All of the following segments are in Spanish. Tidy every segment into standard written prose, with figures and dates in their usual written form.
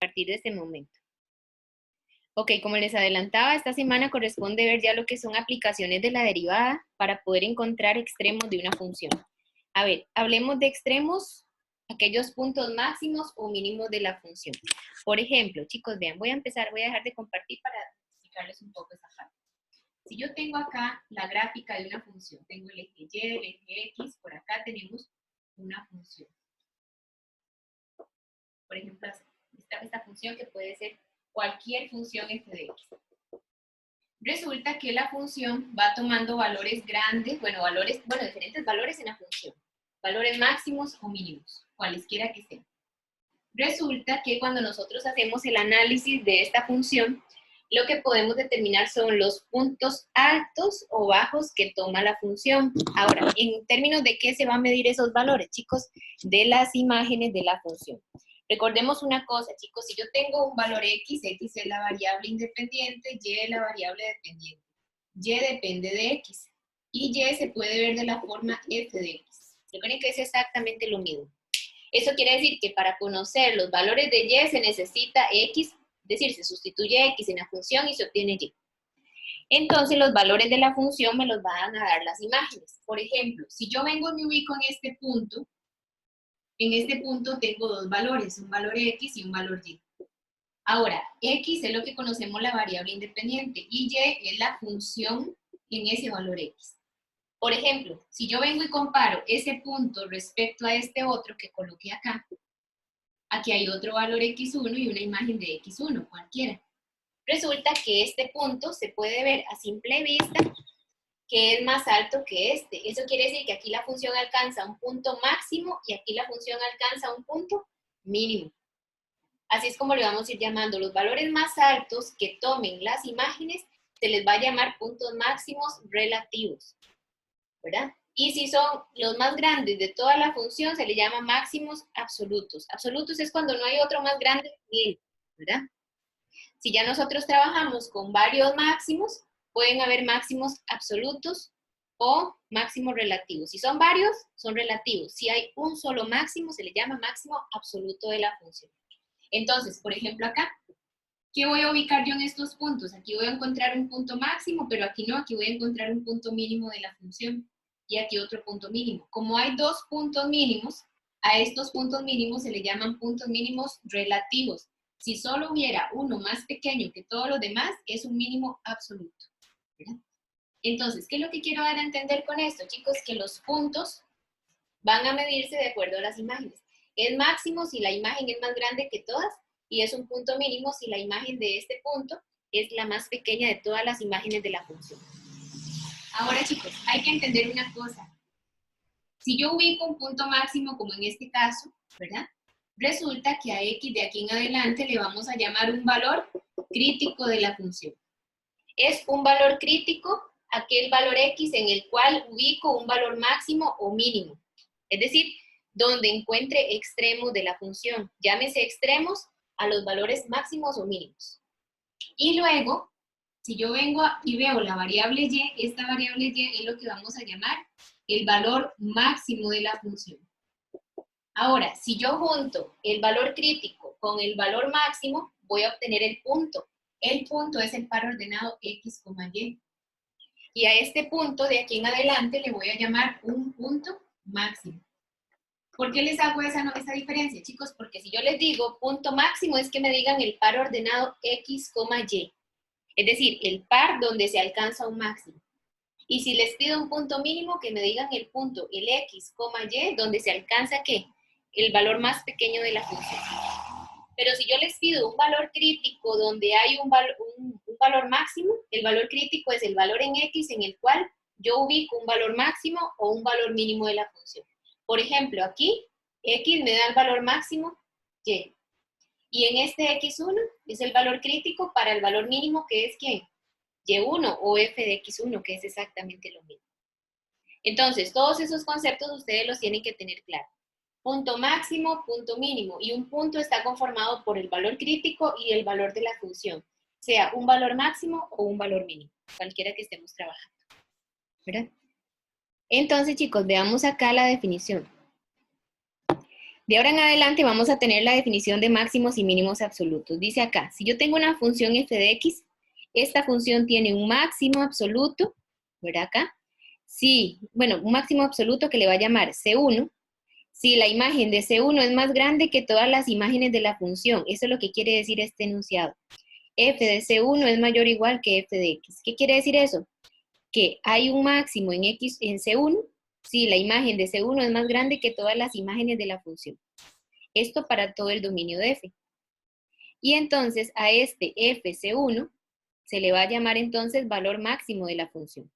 partir de este momento. Ok, como les adelantaba, esta semana corresponde ver ya lo que son aplicaciones de la derivada para poder encontrar extremos de una función. A ver, hablemos de extremos, aquellos puntos máximos o mínimos de la función. Por ejemplo, chicos, vean, voy a dejar de compartir para explicarles un poco esa parte. Si yo tengo acá la gráfica de una función, tengo el eje Y, el eje X, por acá tenemos una función. Por ejemplo, esta función que puede ser cualquier función f de x. Resulta que la función va tomando valores grandes, diferentes valores en la función. Valores máximos o mínimos, cualesquiera que sean. Resulta que cuando nosotros hacemos el análisis de esta función, lo que podemos determinar son los puntos altos o bajos que toma la función. Ahora, ¿en términos de qué se van a medir esos valores, chicos? De las imágenes de la función. Recordemos una cosa, chicos, si yo tengo un valor x, x es la variable independiente, y es la variable dependiente. Y depende de x. Y y se puede ver de la forma f de x. Recuerden que es exactamente lo mismo. Eso quiere decir que para conocer los valores de y se necesita x, es decir, se sustituye x en la función y se obtiene y. Entonces los valores de la función me los van a dar las imágenes. Por ejemplo, si yo vengo y me ubico en este punto tengo dos valores, un valor x y un valor y. Ahora, x es lo que conocemos la variable independiente y y es la función en ese valor x. Por ejemplo, si yo vengo y comparo ese punto respecto a este otro que coloqué acá, aquí hay otro valor x1 y una imagen de x1, cualquiera. Resulta que este punto se puede ver a simple vista que es más alto que este. Eso quiere decir que aquí la función alcanza un punto máximo y aquí la función alcanza un punto mínimo. Así es como le vamos a ir llamando. Los valores más altos que tomen las imágenes se les va a llamar puntos máximos relativos, ¿verdad? Y si son los más grandes de toda la función, se le llama máximos absolutos. Absolutos es cuando no hay otro más grande que él, ¿verdad? Si ya nosotros trabajamos con varios máximos, pueden haber máximos absolutos o máximos relativos. Si son varios, son relativos. Si hay un solo máximo, se le llama máximo absoluto de la función. Entonces, por ejemplo acá, ¿qué voy a ubicar yo en estos puntos? Aquí voy a encontrar un punto máximo, pero aquí no, aquí voy a encontrar un punto mínimo de la función. Y aquí otro punto mínimo. Como hay dos puntos mínimos, a estos puntos mínimos se le llaman puntos mínimos relativos. Si solo hubiera uno más pequeño que todos los demás, es un mínimo absoluto, ¿verdad? Entonces, ¿qué es lo que quiero dar a entender con esto, chicos? Que los puntos van a medirse de acuerdo a las imágenes. Es máximo si la imagen es más grande que todas y es un punto mínimo si la imagen de este punto es la más pequeña de todas las imágenes de la función. Ahora, chicos, hay que entender una cosa. Si yo ubico un punto máximo, como en este caso, ¿verdad? Resulta que a x de aquí en adelante le vamos a llamar un valor crítico de la función. Es un valor crítico aquel valor x en el cual ubico un valor máximo o mínimo. Es decir, donde encuentre extremos de la función. Llámese extremos a los valores máximos o mínimos. Y luego, si yo vengo y veo la variable y, esta variable y es lo que vamos a llamar el valor máximo de la función. Ahora, si yo junto el valor crítico con el valor máximo, voy a obtener el punto. El punto es el par ordenado x, y. Y a este punto de aquí en adelante le voy a llamar un punto máximo. ¿Por qué les hago esa diferencia, chicos? Porque si yo les digo punto máximo es que me digan el par ordenado x, y. Es decir, el par donde se alcanza un máximo. Y si les pido un punto mínimo, que me digan el punto, el x, y, donde se alcanza, ¿qué? El valor más pequeño de la función. Pero si yo les pido un valor crítico donde hay un valor máximo, el valor crítico es el valor en x en el cual yo ubico un valor máximo o un valor mínimo de la función. Por ejemplo, aquí, x me da el valor máximo, y. Y en este x1 es el valor crítico para el valor mínimo, que es ¿quién? Y1 o f de x1, que es exactamente lo mismo. Entonces, todos esos conceptos ustedes los tienen que tener claro. Punto máximo, punto mínimo. Y un punto está conformado por el valor crítico y el valor de la función. Sea un valor máximo o un valor mínimo. Cualquiera que estemos trabajando. ¿Verdad? Entonces, chicos, veamos acá la definición. De ahora en adelante vamos a tener la definición de máximos y mínimos absolutos. Dice acá, si yo tengo una función f de x, esta función tiene un máximo absoluto, ¿verdad acá? Sí, bueno, un máximo absoluto que le va a llamar C1, si la imagen de C1 es más grande que todas las imágenes de la función. Eso es lo que quiere decir este enunciado. F de C1 es mayor o igual que F de X. ¿Qué quiere decir eso? Que hay un máximo en X en C1 si la imagen de C1 es más grande que todas las imágenes de la función. Esto para todo el dominio de F. Y entonces a este FC1 se le va a llamar entonces valor máximo de la función.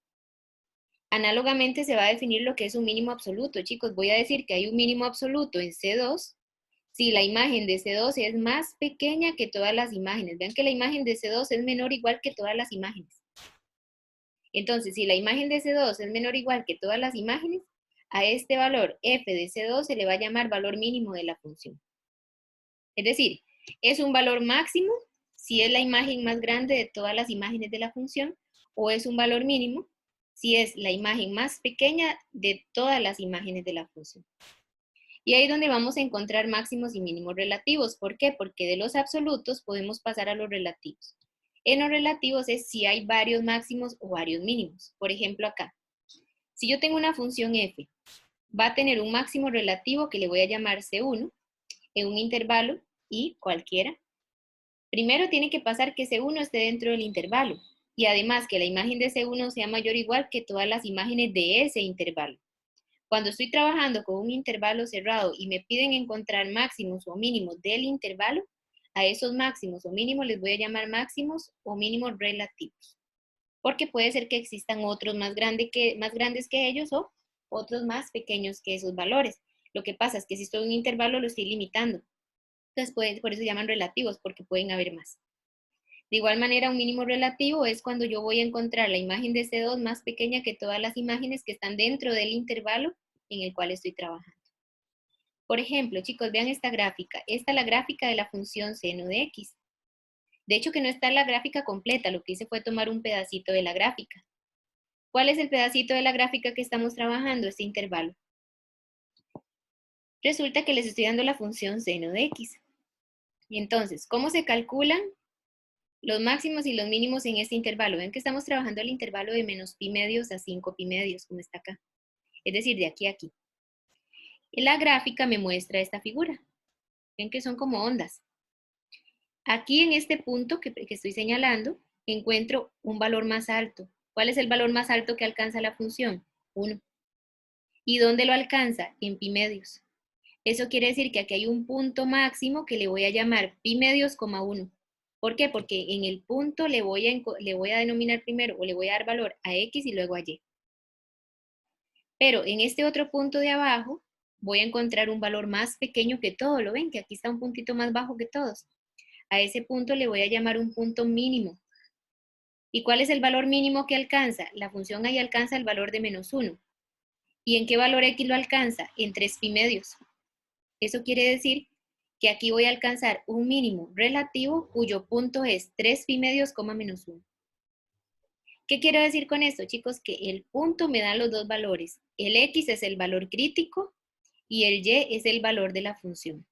Análogamente se va a definir lo que es un mínimo absoluto. Chicos, voy a decir que hay un mínimo absoluto en C2 si la imagen de C2 es más pequeña que todas las imágenes. Vean que la imagen de C2 es menor o igual que todas las imágenes. Entonces, si la imagen de C2 es menor o igual que todas las imágenes, a este valor f de C2 se le va a llamar valor mínimo de la función. Es decir, es un valor máximo si es la imagen más grande de todas las imágenes de la función, o es un valor mínimo si es la imagen más pequeña de todas las imágenes de la función. Y ahí es donde vamos a encontrar máximos y mínimos relativos. ¿Por qué? Porque de los absolutos podemos pasar a los relativos. En los relativos es si hay varios máximos o varios mínimos. Por ejemplo, acá, si yo tengo una función f, va a tener un máximo relativo que le voy a llamar C1 en un intervalo y cualquiera. Primero tiene que pasar que C1 esté dentro del intervalo y además que la imagen de C1 sea mayor o igual que todas las imágenes de ese intervalo. Cuando estoy trabajando con un intervalo cerrado y me piden encontrar máximos o mínimos del intervalo, a esos máximos o mínimos les voy a llamar máximos o mínimos relativos. Porque puede ser que existan otros más grandes que ellos o otros más pequeños que esos valores. Lo que pasa es que si estoy en un intervalo lo estoy limitando. Entonces, por eso se llaman relativos, porque pueden haber más. De igual manera, un mínimo relativo es cuando yo voy a encontrar la imagen de C2 más pequeña que todas las imágenes que están dentro del intervalo en el cual estoy trabajando. Por ejemplo, chicos, vean esta gráfica. Esta es la gráfica de la función seno de x. De hecho, que no está la gráfica completa, lo que hice fue tomar un pedacito de la gráfica. ¿Cuál es el pedacito de la gráfica que estamos trabajando? Este intervalo. Resulta que les estoy dando la función seno de x. Y entonces, ¿cómo se calculan los máximos y los mínimos en este intervalo? Ven que estamos trabajando el intervalo de menos pi medios a 5 pi medios, como está acá. Es decir, de aquí a aquí. La gráfica me muestra esta figura. Ven que son como ondas. Aquí en este punto que estoy señalando, encuentro un valor más alto. ¿Cuál es el valor más alto que alcanza la función? 1. ¿Y dónde lo alcanza? En pi medios. Eso quiere decir que aquí hay un punto máximo que le voy a llamar pi medios, 1. ¿Por qué? Porque en el punto le voy a denominar primero o le voy a dar valor a x y luego a y. Pero en este otro punto de abajo voy a encontrar un valor más pequeño que todo. ¿Lo ven? Que aquí está un puntito más bajo que todos. A ese punto le voy a llamar un punto mínimo. ¿Y cuál es el valor mínimo que alcanza? La función ahí alcanza el valor de menos 1. ¿Y en qué valor x lo alcanza? En 3 pi medios. Eso quiere decir que aquí voy a alcanzar un mínimo relativo cuyo punto es 3 pi medios, menos 1. ¿Qué quiero decir con esto, chicos? Que el punto me da los dos valores. El x es el valor crítico y el y es el valor de la función.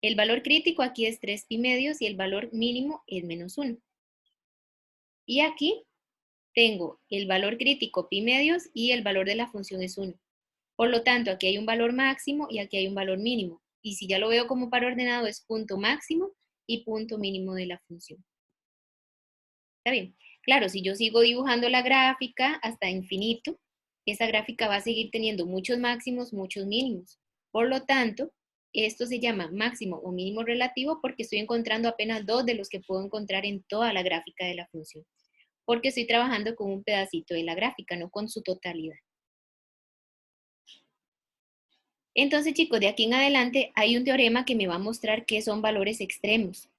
El valor crítico aquí es 3 pi medios y el valor mínimo es menos 1. Y aquí tengo el valor crítico pi medios y el valor de la función es 1. Por lo tanto, aquí hay un valor máximo y aquí hay un valor mínimo. Y si ya lo veo como par ordenado, es punto máximo y punto mínimo de la función. ¿Está bien? Claro, si yo sigo dibujando la gráfica hasta infinito, esa gráfica va a seguir teniendo muchos máximos, muchos mínimos. Por lo tanto, esto se llama máximo o mínimo relativo porque estoy encontrando apenas dos de los que puedo encontrar en toda la gráfica de la función. Porque estoy trabajando con un pedacito de la gráfica, no con su totalidad. Entonces, chicos, de aquí en adelante hay un teorema que me va a mostrar qué son valores extremos.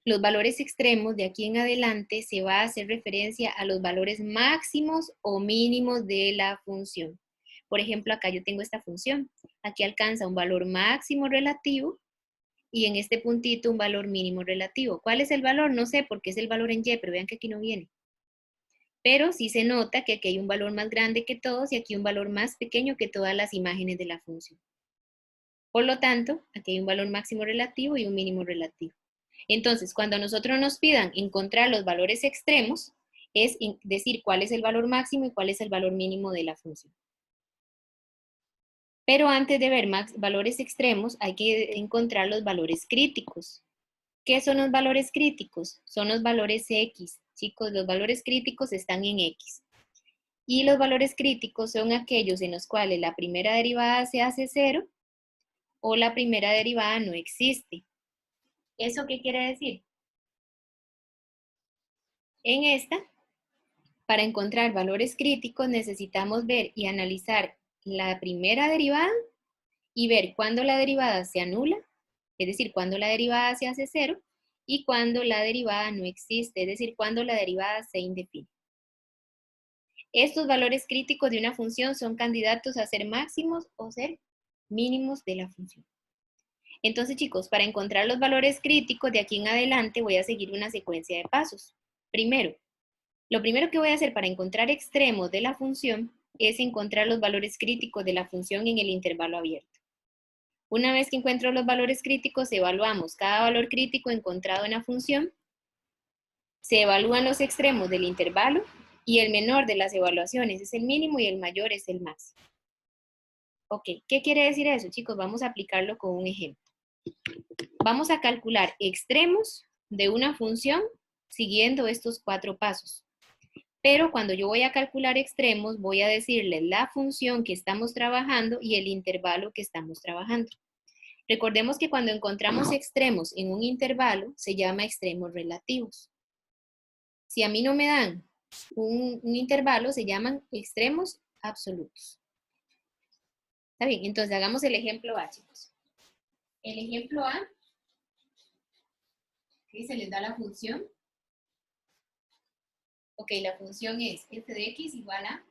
Los valores extremos de aquí en adelante se va a hacer referencia a los valores máximos o mínimos de la función. Por ejemplo, acá yo tengo esta función. Aquí alcanza un valor máximo relativo y en este puntito un valor mínimo relativo. ¿Cuál es el valor? No sé porque es el valor en y, pero vean que aquí no viene. Pero sí se nota que aquí hay un valor más grande que todos y aquí un valor más pequeño que todas las imágenes de la función. Por lo tanto, aquí hay un valor máximo relativo y un mínimo relativo. Entonces, cuando a nosotros nos pidan encontrar los valores extremos, es decir cuál es el valor máximo y cuál es el valor mínimo de la función. Pero antes de ver valores extremos, hay que encontrar los valores críticos. ¿Qué son los valores críticos? Son los valores X. Chicos, los valores críticos están en X. Y los valores críticos son aquellos en los cuales la primera derivada se hace 0 o la primera derivada no existe. ¿Eso qué quiere decir? En esta, para encontrar valores críticos necesitamos ver y analizar la primera derivada y ver cuándo la derivada se anula, es decir, cuándo la derivada se hace 0 y cuándo la derivada no existe, es decir, cuándo la derivada se indefine. Estos valores críticos de una función son candidatos a ser máximos o ser mínimos de la función. Entonces, chicos, para encontrar los valores críticos de aquí en adelante voy a seguir una secuencia de pasos. Primero, lo primero que voy a hacer para encontrar extremos de la función es encontrar los valores críticos de la función en el intervalo abierto. Una vez que encuentro los valores críticos, evaluamos cada valor crítico encontrado en la función, se evalúan los extremos del intervalo y el menor de las evaluaciones es el mínimo y el mayor es el máximo. Ok, ¿qué quiere decir eso, chicos? Vamos a aplicarlo con un ejemplo. Vamos a calcular extremos de una función siguiendo estos 4 pasos. Pero cuando yo voy a calcular extremos, voy a decirle la función que estamos trabajando y el intervalo que estamos trabajando. Recordemos que cuando encontramos extremos en un intervalo, se llama extremos relativos. Si a mí no me dan un intervalo, se llaman extremos absolutos. ¿Está bien? Entonces hagamos el ejemplo A, chicos. El ejemplo A, ¿okay? Se les da la función. Ok, la función es f de x igual a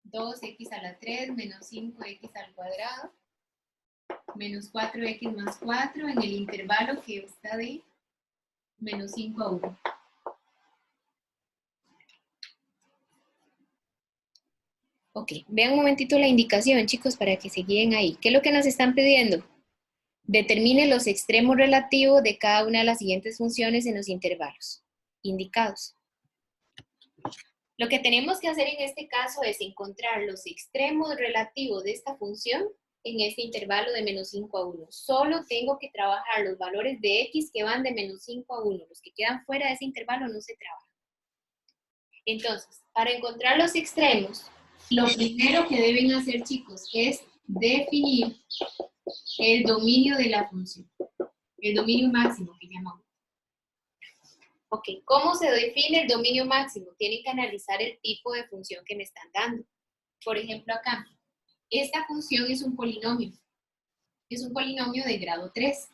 2x a la 3 menos 5x al cuadrado menos 4x más 4 en el intervalo que está de menos 5 a 1. Ok, vean un momentito la indicación, chicos, para que se guíen ahí. ¿Qué es lo que nos están pidiendo? Determine los extremos relativos de cada una de las siguientes funciones en los intervalos indicados. Lo que tenemos que hacer en este caso es encontrar los extremos relativos de esta función en este intervalo de menos 5 a 1. Solo tengo que trabajar los valores de x que van de menos 5 a 1. Los que quedan fuera de ese intervalo no se trabajan. Entonces, para encontrar los extremos, lo primero que deben hacer, chicos, es definir el dominio de la función. El dominio máximo que llamamos. Ok, ¿cómo se define el dominio máximo? Tienen que analizar el tipo de función que me están dando. Por ejemplo, acá, esta función es un polinomio. Es un polinomio de grado 3.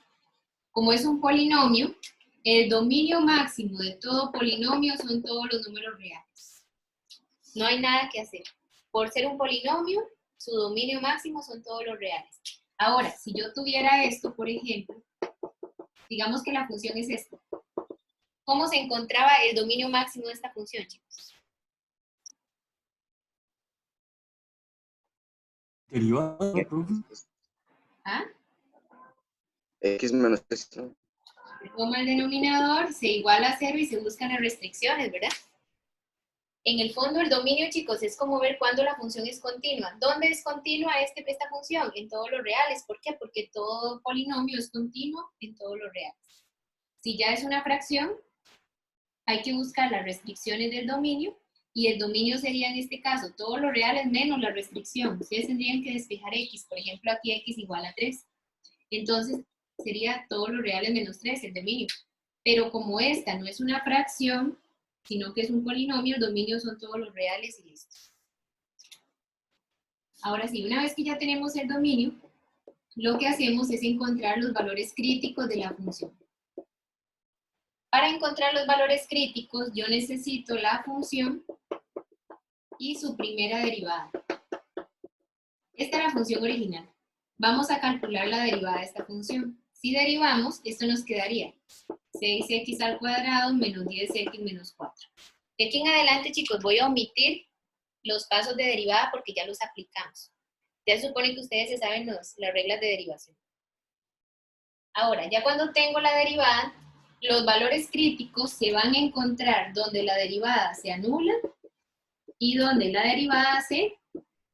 Como es un polinomio, el dominio máximo de todo polinomio son todos los números reales. No hay nada que hacer. Por ser un polinomio, su dominio máximo son todos los reales. Ahora, si yo tuviera esto, por ejemplo, digamos que la función es esta. ¿Cómo se encontraba el dominio máximo de esta función, chicos? Derivado, profe. ¿Ah? X menos esto. Se toma el denominador, se iguala a 0 y se buscan las restricciones, ¿verdad? En el fondo, el dominio, chicos, es como ver cuándo la función es continua. ¿Dónde es continua esta función? En todos los reales. ¿Por qué? Porque todo polinomio es continuo en todos los reales. Si ya es una fracción, hay que buscar las restricciones del dominio, y el dominio sería en este caso todos los reales menos la restricción. Ustedes tendrían que despejar x, por ejemplo aquí x igual a 3. Entonces sería todos los reales menos 3 el dominio. Pero como esta no es una fracción, sino que es un polinomio, el dominio son todos los reales y listo. Ahora sí, una vez que ya tenemos el dominio, lo que hacemos es encontrar los valores críticos de la función. Para encontrar los valores críticos, yo necesito la función y su primera derivada. Esta es la función original. Vamos a calcular la derivada de esta función. Si derivamos, esto nos quedaría 6x al cuadrado menos 10x menos 4. De aquí en adelante, chicos, voy a omitir los pasos de derivada porque ya los aplicamos. Ya se supone que ustedes se saben las reglas de derivación. Ahora, ya cuando tengo la derivada, los valores críticos se van a encontrar donde la derivada se anula y donde la derivada se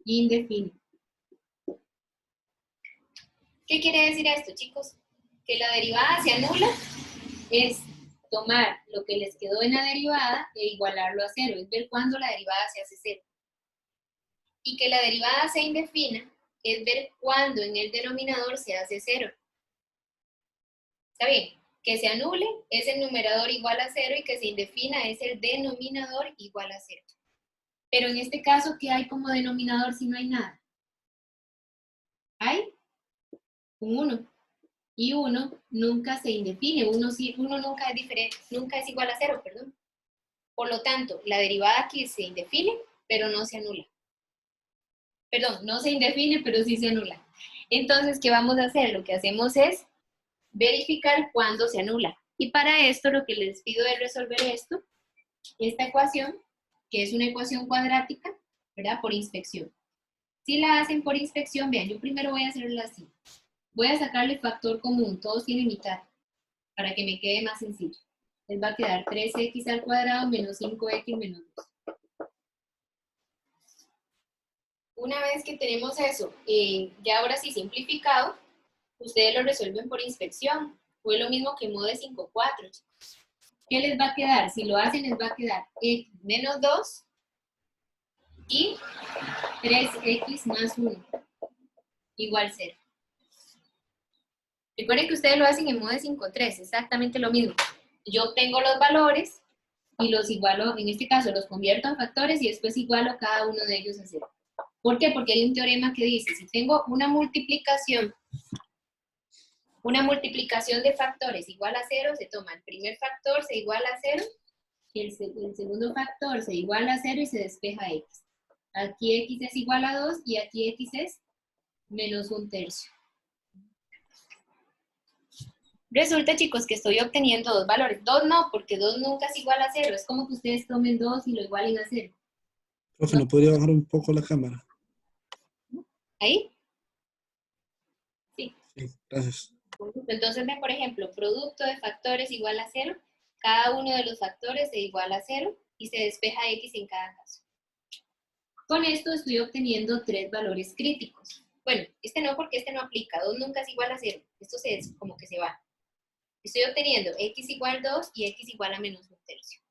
indefine. ¿Qué quiere decir esto, chicos? Que la derivada se anula es tomar lo que les quedó en la derivada e igualarlo a cero, es ver cuándo la derivada se hace cero. Y que la derivada se indefina es ver cuándo en el denominador se hace cero. ¿Está bien? Que se anule es el numerador igual a cero y que se indefina es el denominador igual a cero. Pero en este caso, ¿qué hay como denominador si no hay nada? Hay un 1. Y 1 nunca se indefine, 1 nunca es diferente, nunca es igual a 0, perdón. Por lo tanto, la derivada aquí se indefine, pero no se anula. Perdón, no se indefine, pero sí se anula. Entonces, ¿qué vamos a hacer? Lo que hacemos es verificar cuándo se anula. Y para esto, lo que les pido es resolver esta ecuación, que es una ecuación cuadrática, ¿verdad? Por inspección. Si la hacen por inspección, vean, yo primero voy a hacerla así. Voy a sacarle factor común, todos tienen mitad, para que me quede más sencillo. Les va a quedar 3x al cuadrado menos 5x menos 2. Una vez que tenemos eso, ya ahora sí simplificado, ustedes lo resuelven por inspección. Fue lo mismo que mode 5,4. ¿Qué les va a quedar? Si lo hacen, les va a quedar x menos 2 y 3x más 1 igual 0. Recuerden que ustedes lo hacen en mode 5,3, exactamente lo mismo. Yo obtengo los valores y los igualo, en este caso los convierto en factores y después igualo cada uno de ellos a 0. ¿Por qué? Porque hay un teorema que dice, si tengo una multiplicación de factores igual a 0, se toma el primer factor, se iguala a 0, y el segundo factor se iguala a 0 y se despeja x. Aquí x es igual a 2 y aquí x es menos 1/3. Resulta, chicos, que estoy obteniendo dos valores. 2 no, porque 2 nunca es igual a 0. Es como que ustedes tomen 2 y lo igualen a 0. Profe, ¿no podría bajar un poco la cámara? ¿Ahí? Sí. Sí, gracias. Entonces, ven, por ejemplo, producto de factores igual a 0. Cada uno de los factores se iguala a 0 y se despeja x en cada caso. Con esto estoy obteniendo 3 valores críticos. Bueno, este no, porque este no aplica. 2 nunca es igual a 0. Esto como que se va. Estoy obteniendo x igual 2 y x igual a menos 1/3.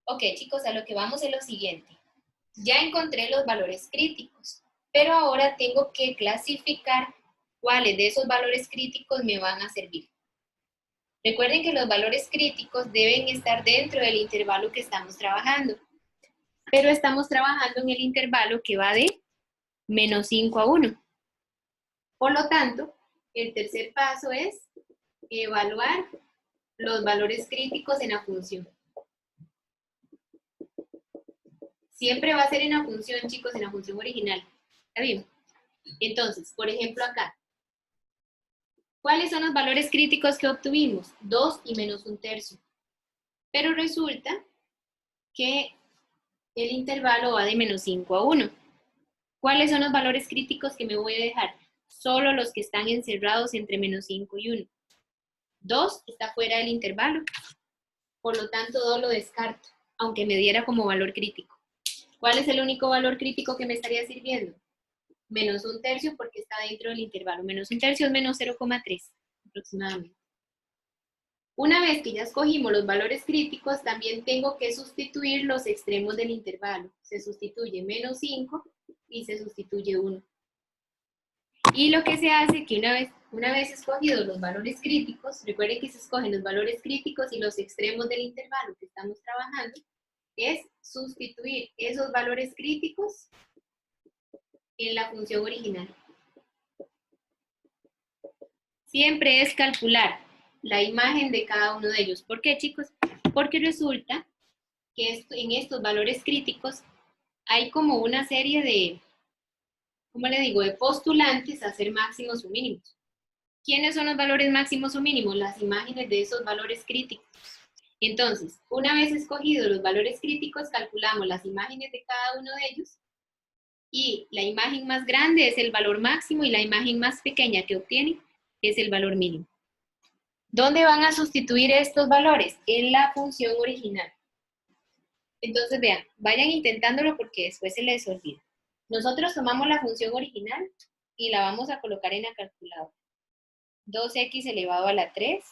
Ok, chicos, a lo que vamos es lo siguiente. Ya encontré los valores críticos, pero ahora tengo que clasificar cuáles de esos valores críticos me van a servir. Recuerden que los valores críticos deben estar dentro del intervalo que estamos trabajando, pero estamos trabajando en el intervalo que va de menos 5 a 1. Por lo tanto, el tercer paso es evaluar los valores críticos en la función. Siempre va a ser en la función, chicos, en la función original. ¿Está bien? Entonces, por ejemplo acá. ¿Cuáles son los valores críticos que obtuvimos? 2 y menos 1/3. Pero resulta que el intervalo va de menos 5 a 1. ¿Cuáles son los valores críticos que me voy a dejar? Solo los que están encerrados entre menos 5 y 1. 2 está fuera del intervalo. Por lo tanto, 2 lo descarto, aunque me diera como valor crítico. ¿Cuál es el único valor crítico que me estaría sirviendo? Menos 1/3 porque está dentro del intervalo. Menos 1/3 es menos 0,3 aproximadamente. Una vez que ya escogimos los valores críticos, también tengo que sustituir los extremos del intervalo. Se sustituye menos 5 y se sustituye 1. Y lo que se hace que una vez escogidos los valores críticos, recuerden que se escogen los valores críticos y los extremos del intervalo que estamos trabajando, es sustituir esos valores críticos en la función original. Siempre es calcular la imagen de cada uno de ellos. ¿Por qué, chicos? Porque resulta que en estos valores críticos hay como una serie de, ¿cómo le digo?, de postulantes a ser máximos o mínimos. ¿Quiénes son los valores máximos o mínimos? Las imágenes de esos valores críticos. Entonces, una vez escogidos los valores críticos, calculamos las imágenes de cada uno de ellos Y la imagen más grande es el valor máximo y la imagen más pequeña que obtiene es el valor mínimo. ¿Dónde van a sustituir estos valores? En la función original. Entonces, vean, vayan intentándolo porque después se les olvida. Nosotros tomamos la función original y la vamos a colocar en la calculadora. 2x elevado a la 3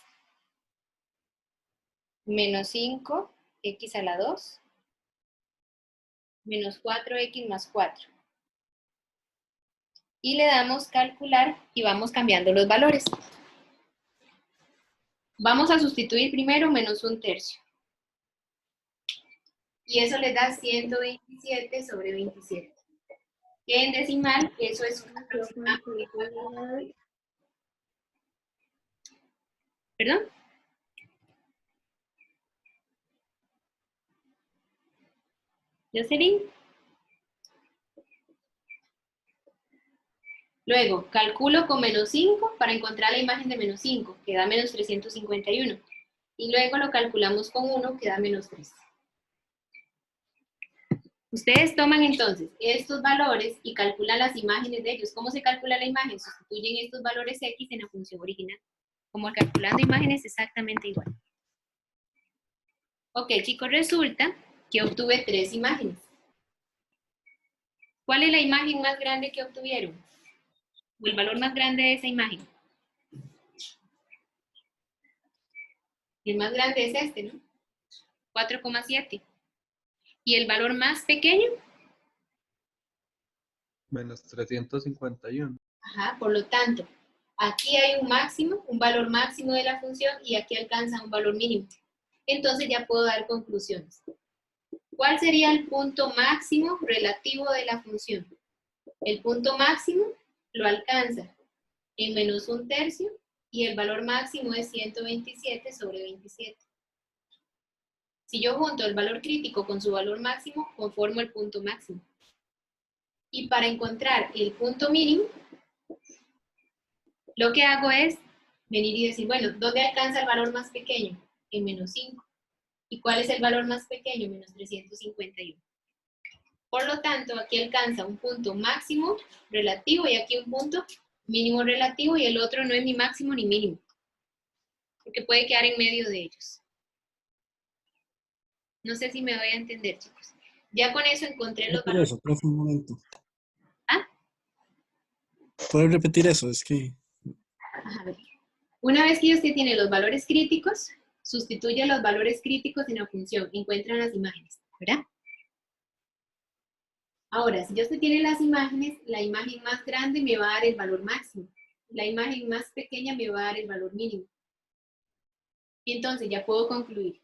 menos 5x a la 2 menos 4x más 4. Y le damos calcular y vamos cambiando los valores. Vamos a sustituir primero menos 1/3. Y eso les da 127 sobre 27. Que en decimal eso es un aproximado. ¿Perdón? ¿Jocelyn? Luego, calculo con menos 5 para encontrar la imagen de menos 5, que da menos 351. Y luego lo calculamos con 1, que da menos 3. Ustedes toman entonces estos valores y calculan las imágenes de ellos. ¿Cómo se calcula la imagen? Sustituyen estos valores X en la función original. Como calculando imágenes exactamente igual. Ok, chicos, resulta que obtuve 3 imágenes. ¿Cuál es la imagen más grande que obtuvieron? O el valor más grande de esa imagen. El más grande es este, ¿no? 4,7. ¿Y el valor más pequeño? Menos 351. Ajá, por lo tanto, aquí hay un máximo, un valor máximo de la función y aquí alcanza un valor mínimo. Entonces ya puedo dar conclusiones. ¿Cuál sería el punto máximo relativo de la función? El punto máximo lo alcanza en menos 1/3 y el valor máximo es 127 sobre 27. Si yo junto el valor crítico con su valor máximo, conformo el punto máximo. Y para encontrar el punto mínimo, lo que hago es venir y decir, bueno, ¿dónde alcanza el valor más pequeño? En menos 5. ¿Y cuál es el valor más pequeño? Menos 351. Por lo tanto, aquí alcanza un punto máximo relativo y aquí un punto mínimo relativo y el otro no es ni máximo ni mínimo, porque puede quedar en medio de ellos. No sé si me voy a entender, chicos. Ya con eso encontré los Repetir valores. eso, profe, un momento. ¿Ah? ¿Puedes repetir eso? Es que A ver. Una vez que usted tiene los valores críticos, sustituye los valores críticos en la función, encuentran las imágenes, ¿verdad? Ahora, si usted tiene las imágenes, la imagen más grande me va a dar el valor máximo, la imagen más pequeña me va a dar el valor mínimo. Y entonces ya puedo concluir.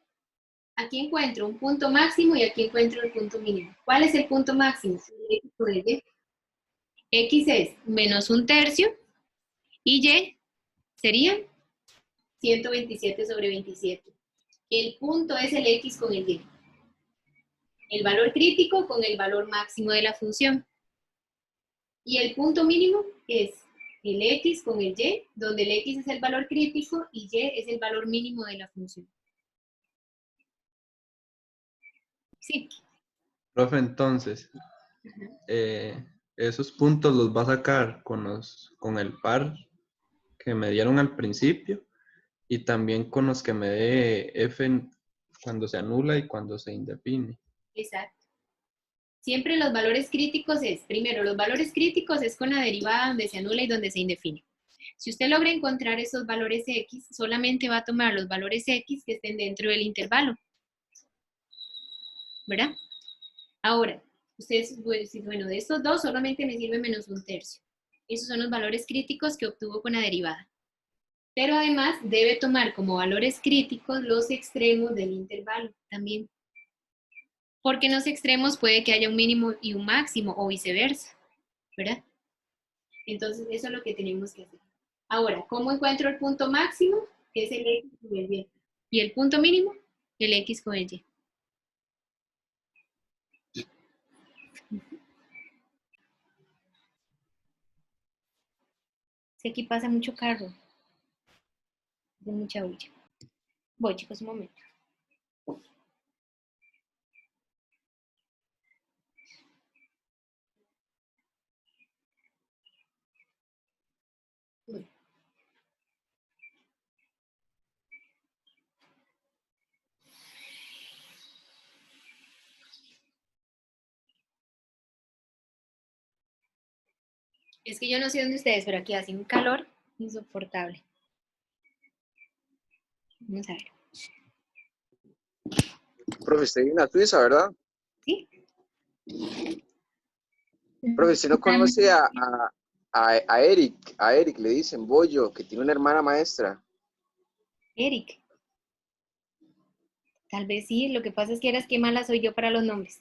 Aquí encuentro un punto máximo y aquí encuentro el punto mínimo. ¿Cuál es el punto máximo? X por el Y. X es menos 1/3 y Y sería 127 sobre 27. El punto es el X con el Y. El valor crítico con el valor máximo de la función. Y el punto mínimo es el X con el Y, donde el X es el valor crítico y Y es el valor mínimo de la función. Sí. Profe, entonces, esos puntos los va a sacar con el par que me dieron al principio y también con los que me dé f cuando se anula y cuando se indefine. Exacto. Siempre los valores críticos es, primero, los valores críticos es con la derivada donde se anula y donde se indefine. Si usted logra encontrar esos valores X, solamente va a tomar los valores X que estén dentro del intervalo. ¿Verdad? Ahora, ustedes pueden decir, bueno, de estos dos solamente me sirve menos 1/3. Esos son los valores críticos que obtuvo con la derivada. Pero además debe tomar como valores críticos los extremos del intervalo también. Porque en los extremos puede que haya un mínimo y un máximo o viceversa, ¿verdad? Entonces eso es lo que tenemos que hacer. Ahora, ¿cómo encuentro el punto máximo? Que es el X con el Y. Y el punto mínimo, el X con el Y. Si aquí pasa mucho carro, de mucha bulla. Voy, chicos, un momento. Es que yo no sé dónde ustedes, pero aquí hace un calor insoportable. Vamos a ver. Profe, usted vive en la Suiza, ¿verdad? ¿Sí? Profe, usted no conoce a Eric. A Eric le dicen Bollo, que tiene una hermana maestra. Eric. Tal vez sí, lo que pasa es que eras qué mala soy yo para los nombres.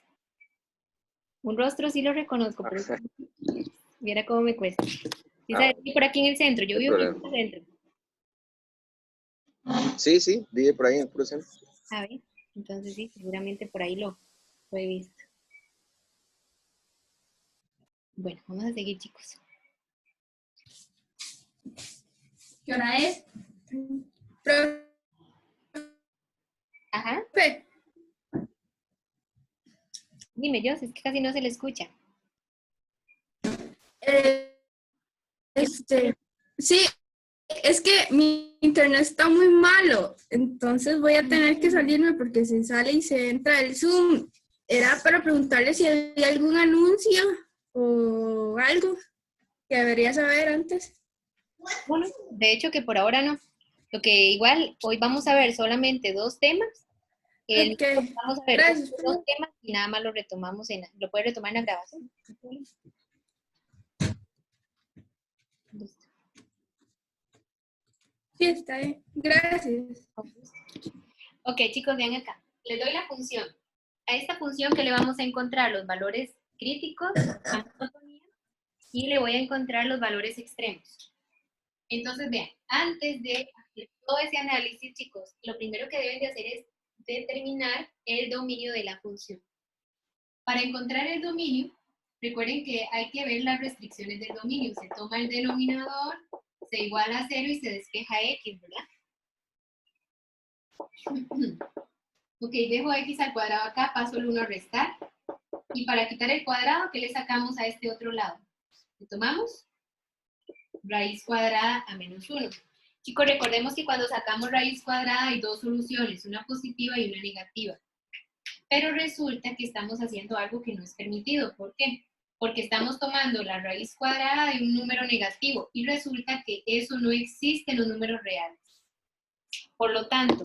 Un rostro sí lo reconozco, pero mira cómo me cuesta. ¿Sí sabes? Y por aquí en el centro, yo No hay vivo en problema. el centro. Sí, vive por ahí en el puro centro. A ver, entonces sí, seguramente por ahí lo he visto. Bueno, vamos a seguir, chicos. ¿Qué hora es? Profe, Ajá. Dime, yo, es que casi no se le escucha. Sí, es que mi internet está muy malo, entonces voy a tener que salirme porque se sale y se entra el Zoom. Era para preguntarle si había algún anuncio o algo que debería saber antes. Bueno, de hecho que por ahora no. Lo que igual hoy vamos a ver solamente dos temas. Ok, Vamos a ver gracias. dos temas y nada más lo retomamos lo puedes retomar en la grabación. Listo. Sí, está bien. Gracias. Ok, chicos, vean acá. Les doy la función. A esta función que le vamos a encontrar los valores críticos, a monotonía, y le voy a encontrar los valores extremos. Entonces, vean, antes de hacer todo ese análisis, chicos, lo primero que deben de hacer es determinar el dominio de la función. Para encontrar el dominio, recuerden que hay que ver las restricciones del dominio. Se toma el denominador, se iguala a 0 y se despeja x, ¿verdad? Ok, dejo x al cuadrado acá, paso el 1 a restar. Y para quitar el cuadrado, ¿qué le sacamos a este otro lado? Le tomamos raíz cuadrada a menos 1. Chicos, recordemos que cuando sacamos raíz cuadrada hay dos soluciones, una positiva y una negativa. Pero resulta que estamos haciendo algo que no es permitido. ¿Por qué? Porque estamos tomando la raíz cuadrada de un número negativo y resulta que eso no existe en los números reales. Por lo tanto,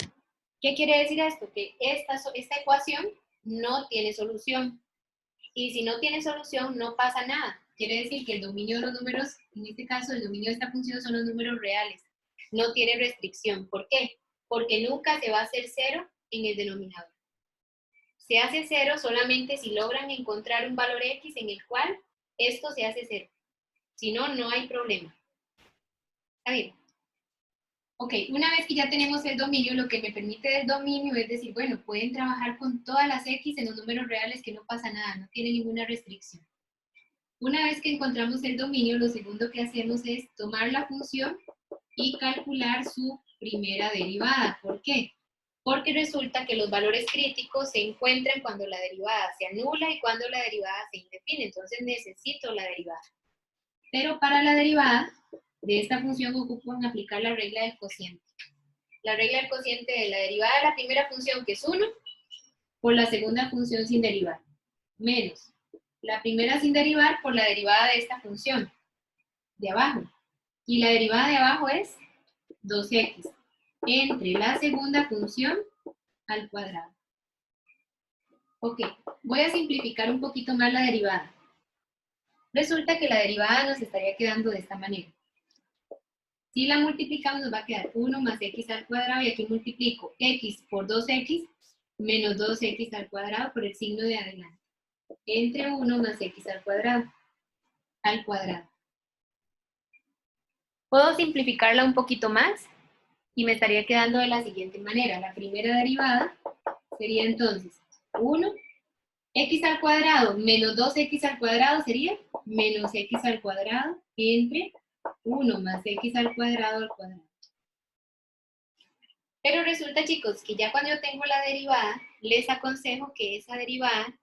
¿qué quiere decir esto? Que esta ecuación no tiene solución. Y si no tiene solución, no pasa nada. Quiere decir que el dominio de los números, en este caso, el dominio de esta función son los números reales. No tiene restricción. ¿Por qué? Porque nunca se va a hacer 0 en el denominador. Se hace 0 solamente si logran encontrar un valor x en el cual esto se hace 0. Si no, no hay problema. ¿Está bien? Ok, una vez que ya tenemos el dominio, lo que me permite el dominio es decir, bueno, pueden trabajar con todas las x en los números reales que no pasa nada, no tiene ninguna restricción. Una vez que encontramos el dominio, lo segundo que hacemos es tomar la función y calcular su primera derivada. ¿Por qué? Porque resulta que los valores críticos se encuentran cuando la derivada se anula y cuando la derivada se indefine. Entonces necesito la derivada. Pero para la derivada de esta función ocupan aplicar la regla del cociente. La regla del cociente de la derivada de la primera función, que es 1, por la segunda función sin derivar, menos la primera sin derivar por la derivada de esta función de abajo. Y la derivada de abajo es 2x entre la segunda función al cuadrado. Ok, voy a simplificar un poquito más la derivada. Resulta que la derivada nos estaría quedando de esta manera. Si la multiplicamos nos va a quedar 1 más x al cuadrado y aquí multiplico x por 2x menos 2x al cuadrado por el signo de adelante. Entre 1 más x al cuadrado. Puedo simplificarla un poquito más y me estaría quedando de la siguiente manera. La primera derivada sería entonces 1, x al cuadrado menos 2x al cuadrado sería menos x al cuadrado entre 1 más x al cuadrado. Pero resulta, chicos, que ya cuando yo tengo la derivada, les aconsejo que esa derivada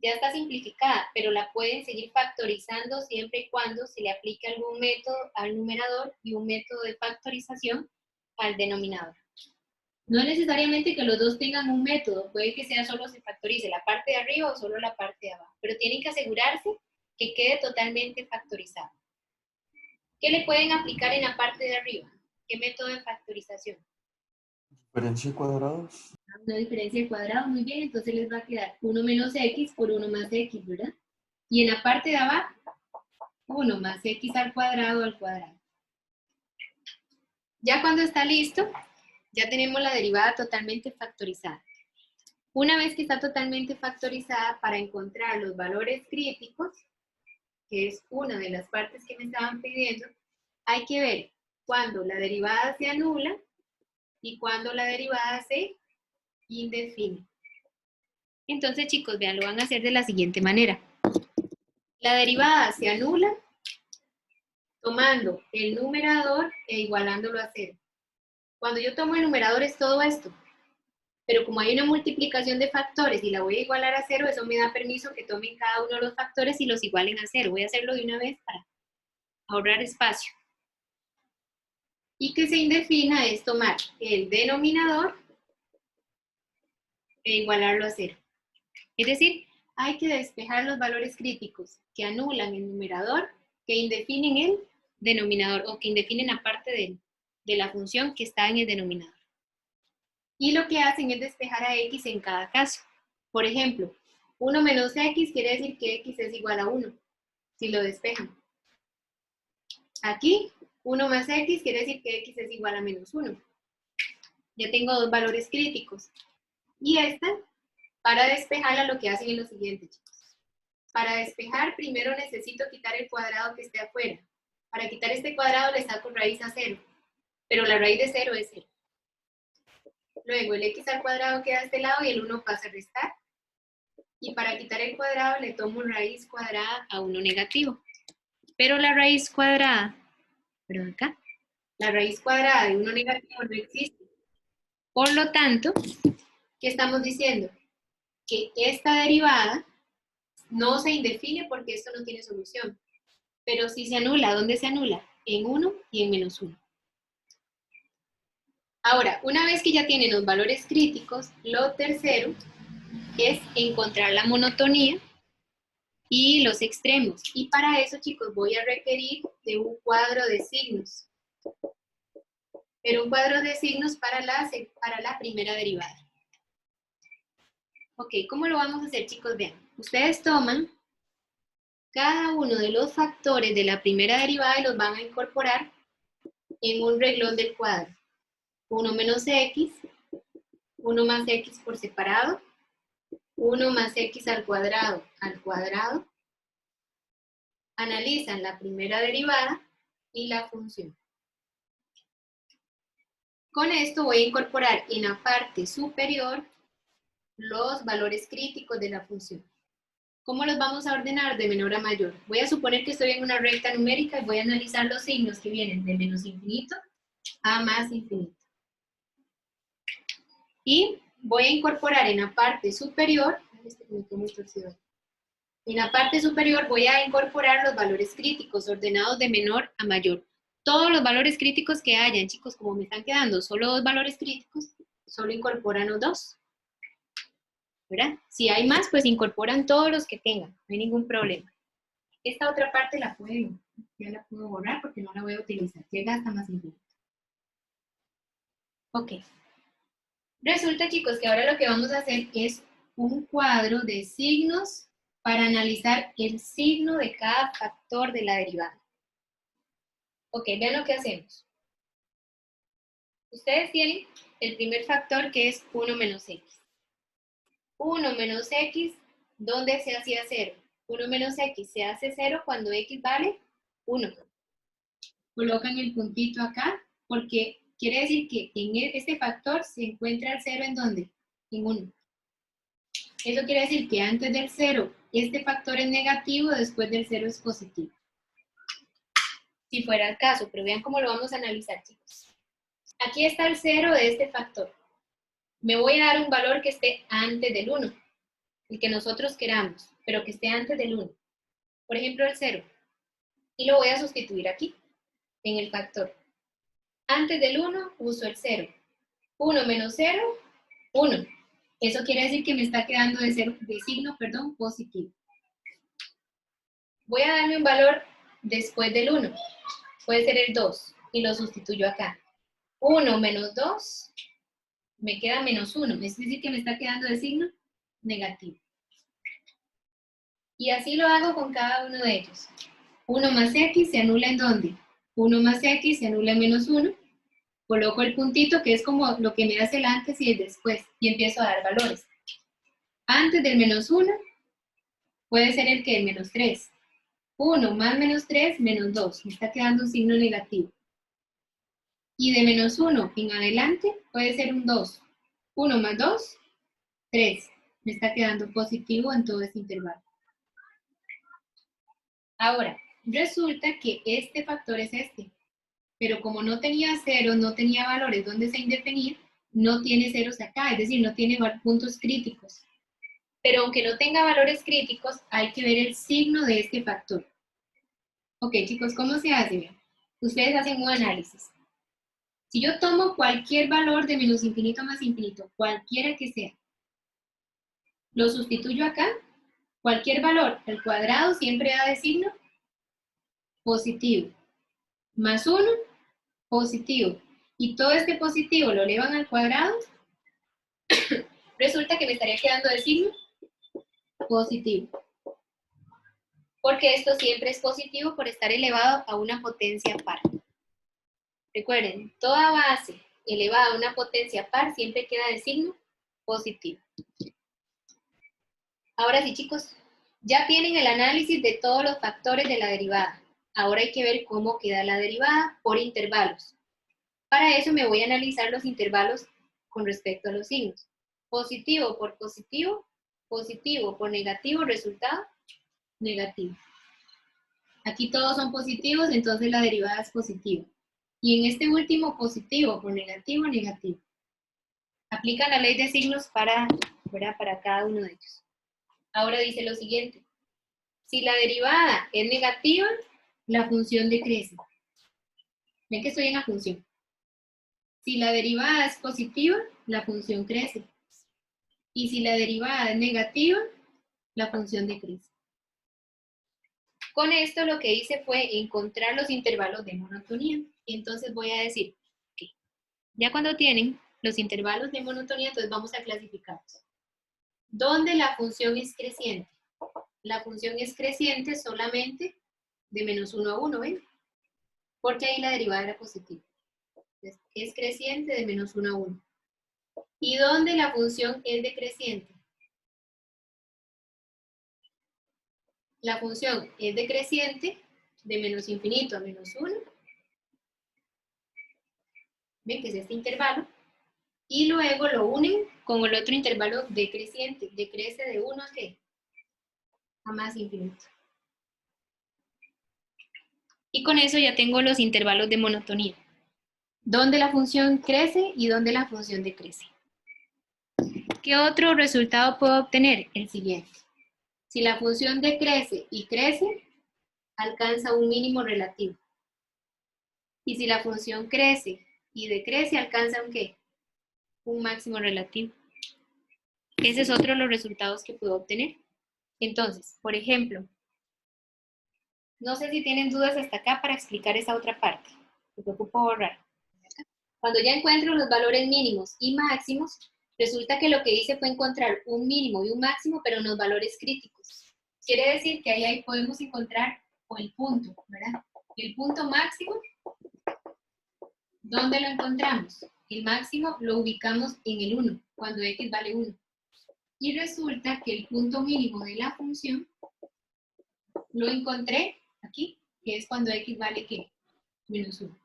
ya está simplificada, pero la pueden seguir factorizando siempre y cuando se le aplique algún método al numerador y un método de factorización al denominador. No necesariamente que los dos tengan un método, puede que sea solo se factorice la parte de arriba o solo la parte de abajo, pero tienen que asegurarse que quede totalmente factorizado. ¿Qué le pueden aplicar en la parte de arriba? ¿Qué método de factorización? Diferencia de cuadrados. Una diferencia de cuadrados, muy bien, entonces les va a quedar 1 menos x por 1 más x, ¿verdad? Y en la parte de abajo, 1 más x al cuadrado. Ya cuando está listo, ya tenemos la derivada totalmente factorizada. Una vez que está totalmente factorizada, para encontrar los valores críticos, que es una de las partes que me estaban pidiendo, hay que ver cuándo la derivada se anula y cuándo la derivada se indefine. Entonces, chicos, vean, lo van a hacer de la siguiente manera. La derivada se anula tomando el numerador e igualándolo a 0. Cuando yo tomo el numerador es todo esto. Pero como hay una multiplicación de factores y la voy a igualar a 0, eso me da permiso que tomen cada uno de los factores y los igualen a 0. Voy a hacerlo de una vez para ahorrar espacio. Y que se indefina es tomar el denominador e igualarlo a 0. Es decir, hay que despejar los valores críticos que anulan el numerador, que indefinen el denominador o que indefinen la parte de la función que está en el denominador. Y lo que hacen es despejar a x en cada caso. Por ejemplo, 1 menos x quiere decir que x es igual a 1, si lo despejan. Aquí, 1 más x quiere decir que x es igual a menos 1. Ya tengo dos valores críticos. Y esta, para despejarla, lo que hacen es lo siguiente, chicos. Para despejar, primero necesito quitar el cuadrado que esté afuera. Para quitar este cuadrado le saco raíz a 0. Pero la raíz de 0 es 0. Luego el x al cuadrado queda a este lado y el 1 pasa a restar. Y para quitar el cuadrado le tomo raíz cuadrada a 1 negativo. Pero la raíz cuadrada, perdón acá, la raíz cuadrada de 1 negativo no existe. Por lo tanto, ¿qué estamos diciendo? Que esta derivada no se indefine porque esto no tiene solución. Pero si se anula, ¿dónde se anula? En 1 y en menos 1. Ahora, una vez que ya tienen los valores críticos, lo tercero es encontrar la monotonía y los extremos. Y para eso, chicos, voy a requerir de un cuadro de signos. Pero un cuadro de signos para la primera derivada. Ok, ¿cómo lo vamos a hacer, chicos? Vean, ustedes toman cada uno de los factores de la primera derivada y los van a incorporar en un renglón del cuadro. 1 menos x, 1 más x por separado, 1 más x al cuadrado, analizan la primera derivada y la función. Con esto voy a incorporar en la parte superior los valores críticos de la función. ¿Cómo los vamos a ordenar de menor a mayor? Voy a suponer que estoy en una recta numérica y voy a analizar los signos que vienen de menos infinito a más infinito. Y voy a incorporar en la parte superior, voy a incorporar los valores críticos ordenados de menor a mayor. Todos los valores críticos que hayan, chicos, como me están quedando solo dos valores críticos, solo incorporan los dos. ¿Verdad? Si hay más, pues incorporan todos los que tengan, no hay ningún problema. Esta otra parte ya la puedo borrar porque no la voy a utilizar, llega hasta más infinito. Ok. Resulta, chicos, que ahora lo que vamos a hacer es un cuadro de signos para analizar el signo de cada factor de la derivada. Ok, vean lo que hacemos. Ustedes tienen el primer factor que es 1 menos x. 1 menos x, ¿dónde se hacía 0? 1 menos x se hace 0 cuando x vale 1. Colocan el puntito acá porque quiere decir que en este factor se encuentra el 0 ¿en dónde? En 1. Eso quiere decir que antes del 0 este factor es negativo, después del 0 es positivo. Si fuera el caso, pero vean cómo lo vamos a analizar, chicos. Aquí está el 0 de este factor. Me voy a dar un valor que esté antes del 1, el que nosotros queramos, pero que esté antes del 1. Por ejemplo, el 0. Y lo voy a sustituir aquí, en el factor. Antes del 1, uso el 0. 1 menos 0, 1. Eso quiere decir que me está quedando de signo positivo. Voy a darle un valor después del 1. puede ser el 2 y lo sustituyo acá. 1 menos 2 me queda menos 1, es decir que me está quedando de signo negativo. Y así lo hago con cada uno de ellos. 1 más x se anula ¿en dónde? 1 más x se anula en menos 1. Coloco el puntito que es como lo que me hace el antes y el después y empiezo a dar valores. Antes del menos 1 puede ser el que el menos 3. 1 más menos 3 menos 2. Me está quedando un signo negativo. Y de menos 1 en adelante puede ser un 2. 1 más 2, 3. Me está quedando positivo en todo este intervalo. Ahora, resulta que este factor es este. Pero como no tenía ceros, no tenía valores donde se indefinir, no tiene ceros acá, es decir, no tiene puntos críticos. Pero aunque no tenga valores críticos, hay que ver el signo de este factor. Ok, chicos, ¿cómo se hace? Bien. Ustedes hacen un análisis. Si yo tomo cualquier valor de menos infinito más infinito, cualquiera que sea, lo sustituyo acá, cualquier valor al cuadrado siempre da de signo positivo. Más 1, positivo. Y todo este positivo lo elevan al cuadrado, resulta que me estaría quedando de signo positivo. Porque esto siempre es positivo por estar elevado a una potencia par. Recuerden, toda base elevada a una potencia par siempre queda de signo positivo. Ahora sí, chicos, ya tienen el análisis de todos los factores de la derivada. Ahora hay que ver cómo queda la derivada por intervalos. Para eso me voy a analizar los intervalos con respecto a los signos. Positivo por positivo, positivo por negativo, resultado negativo. Aquí todos son positivos, entonces la derivada es positiva. Y en este último, positivo por negativo, negativo. Aplican la ley de signos para cada uno de ellos. Ahora dice lo siguiente. Si la derivada es negativa, la función decrece. Ven que estoy en la función. Si la derivada es positiva, la función crece. Y si la derivada es negativa, la función decrece. Con esto lo que hice fue encontrar los intervalos de monotonía. Entonces voy a decir que ya cuando tienen los intervalos de monotonía, entonces vamos a clasificarlos. ¿Dónde la función es creciente? La función es creciente solamente de menos 1 a 1, ¿ven? Porque ahí la derivada era positiva. Entonces, es creciente de menos 1 a 1. ¿Y dónde la función es decreciente? La función es decreciente de menos infinito a menos 1. ¿Ven que es este intervalo? Y luego lo unen con el otro intervalo decreciente. Decrece de 1 a ¿qué? A más infinito. Y con eso ya tengo los intervalos de monotonía. Dónde la función crece y dónde la función decrece. ¿Qué otro resultado puedo obtener? El siguiente. Si la función decrece y crece, alcanza un mínimo relativo. Y si la función crece y decrece, alcanza un ¿qué? Un máximo relativo. Ese es otro de los resultados que puedo obtener. Entonces, por ejemplo, no sé si tienen dudas hasta acá para explicar esa otra parte. Me preocupo borrar. Cuando ya encuentro los valores mínimos y máximos, resulta que lo que hice fue encontrar un mínimo y un máximo, pero en los valores críticos. Quiere decir que ahí podemos encontrar el punto, ¿verdad? El punto máximo, ¿dónde lo encontramos? El máximo lo ubicamos en el 1, cuando x vale 1. Y resulta que el punto mínimo de la función lo encontré aquí, que es cuando x vale ¿qué? Menos 1.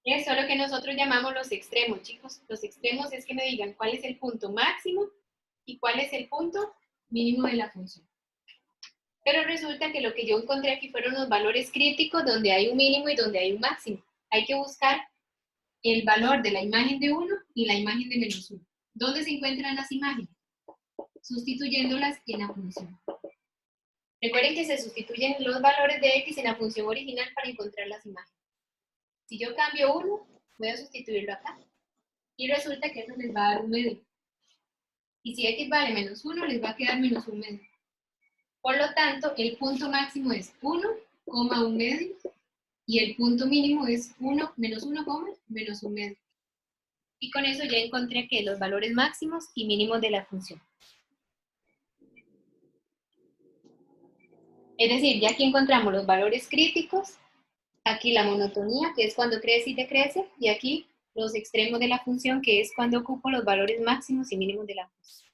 Eso es lo que nosotros llamamos los extremos, chicos. Los extremos es que me digan cuál es el punto máximo y cuál es el punto mínimo de la función. Pero resulta que lo que yo encontré aquí fueron los valores críticos donde hay un mínimo y donde hay un máximo. Hay que buscar el valor de la imagen de 1 y la imagen de menos 1. ¿Dónde se encuentran las imágenes? Sustituyéndolas en la función. Recuerden que se sustituyen los valores de x en la función original para encontrar las imágenes. Si yo cambio 1, voy a sustituirlo acá. Y resulta que eso les va a dar un medio. Y si x vale menos 1, les va a quedar menos un medio. Por lo tanto, el punto máximo es 1, un medio, y el punto mínimo es 1, menos 1, menos un medio. Y con eso ya encontré que los valores máximos y mínimos de la función. Es decir, ya aquí encontramos los valores críticos, aquí la monotonía, que es cuando crece y decrece, y aquí los extremos de la función, que es cuando ocupo los valores máximos y mínimos de la función.